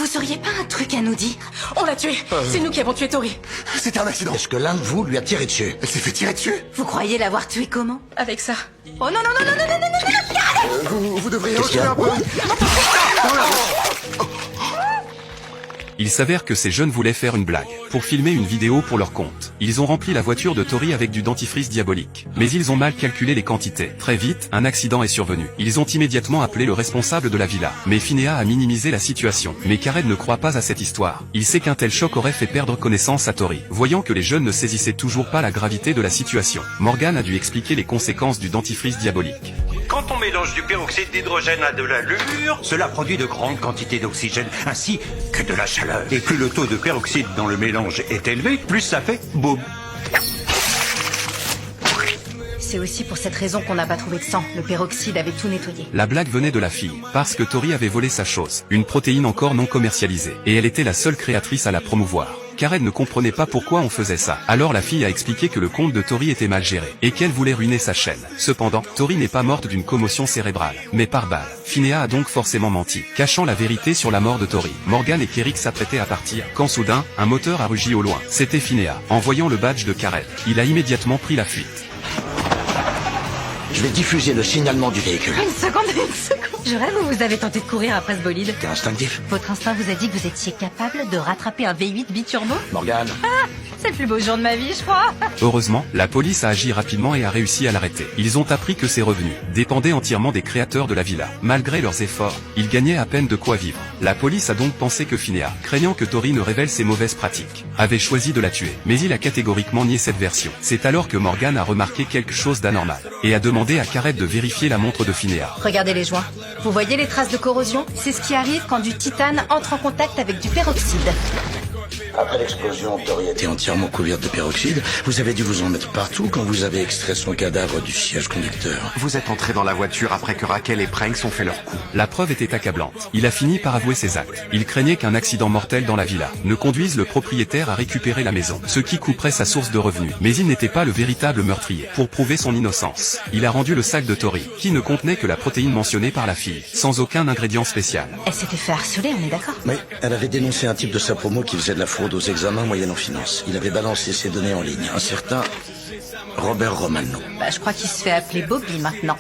Vous auriez pas un truc à nous dire? On l'a tué. C'est nous qui avons tué Tori. C'était un accident. Est-ce que l'un de vous lui a tiré dessus? Elle s'est fait tirer dessus. Vous croyez l'avoir tué comment? Avec ça. Oh non, non, non, non, non, non, non, non, non, Vous devriez Qu'est-ce qu'il y a? reculer un peu. Il s'avère que ces jeunes voulaient faire une blague, pour filmer une vidéo pour leur compte. Ils ont rempli la voiture de Tori avec du dentifrice diabolique. Mais ils ont mal calculé les quantités. Très vite, un accident est survenu. Ils ont immédiatement appelé le responsable de la villa. Mais Finea a minimisé la situation. Mais Kared ne croit pas à cette histoire. Il sait qu'un tel choc aurait fait perdre connaissance à Tori. Voyant que les jeunes ne saisissaient toujours pas la gravité de la situation, Morgan a dû expliquer les conséquences du dentifrice diabolique. Quand on mélange du peroxyde d'hydrogène à de l'allure, cela produit de grandes quantités d'oxygène ainsi que de la chaleur. Et plus le taux de peroxyde dans le mélange est élevé, plus ça fait boum. C'est aussi pour cette raison qu'on n'a pas trouvé de sang. Le peroxyde avait tout nettoyé. La blague venait de la fille, parce que Tori avait volé sa chose, une protéine encore non commercialisée, et elle était la seule créatrice à la promouvoir. Kared ne comprenait pas pourquoi on faisait ça. Alors la fille a expliqué que le compte de Tori était mal géré, et qu'elle voulait ruiner sa chaîne. Cependant, Tori n'est pas morte d'une commotion cérébrale, mais par balle. Finea a donc forcément menti, cachant la vérité sur la mort de Tori. Morgan et Kerik s'apprêtaient à partir, quand soudain, un moteur a rugi au loin. C'était Finea. En voyant le badge de Kared, il a immédiatement pris la fuite. Je vais diffuser le signalement du véhicule. Une seconde. Je rêve ou vous avez tenté de courir après ce bolide? T'es instinctif. Votre instinct vous a dit que vous étiez capable de rattraper un V8 biturbo? Morgane. C'est le plus beau jour de ma vie, je crois. Heureusement, la police a agi rapidement et a réussi à l'arrêter. Ils ont appris que ses revenus dépendaient entièrement des créateurs de la villa. Malgré leurs efforts, ils gagnaient à peine de quoi vivre. La police a donc pensé que Finea, craignant que Tori ne révèle ses mauvaises pratiques, avait choisi de la tuer. Mais il a catégoriquement nié cette version. C'est alors que Morgan a remarqué quelque chose d'anormal, et a demandé à Kared de vérifier la montre de Finea. Regardez les joints. Vous voyez les traces de corrosion? C'est ce qui arrive quand du titane entre en contact avec du peroxyde. Après l'explosion, Tori était entièrement couverte de peroxyde. Vous avez dû vous en mettre partout quand vous avez extrait son cadavre du siège conducteur. Vous êtes entré dans la voiture après que Raquel et Pranks ont fait leur coup. La preuve était accablante. Il a fini par avouer ses actes. Il craignait qu'un accident mortel dans la villa ne conduise le propriétaire à récupérer la maison, ce qui couperait sa source de revenus. Mais il n'était pas le véritable meurtrier. Pour prouver son innocence, il a rendu le sac de Tori, qui ne contenait que la protéine mentionnée par la fille, sans aucun ingrédient spécial. Elle s'était fait harceler, on est d'accord? Mais elle avait dénoncé un type de sa promo qui faisait de la fraude aux examens moyennant finance. Il avait balancé ses données en ligne. Un certain Robert Romano. Bah, je crois qu'il se fait appeler Bobby maintenant.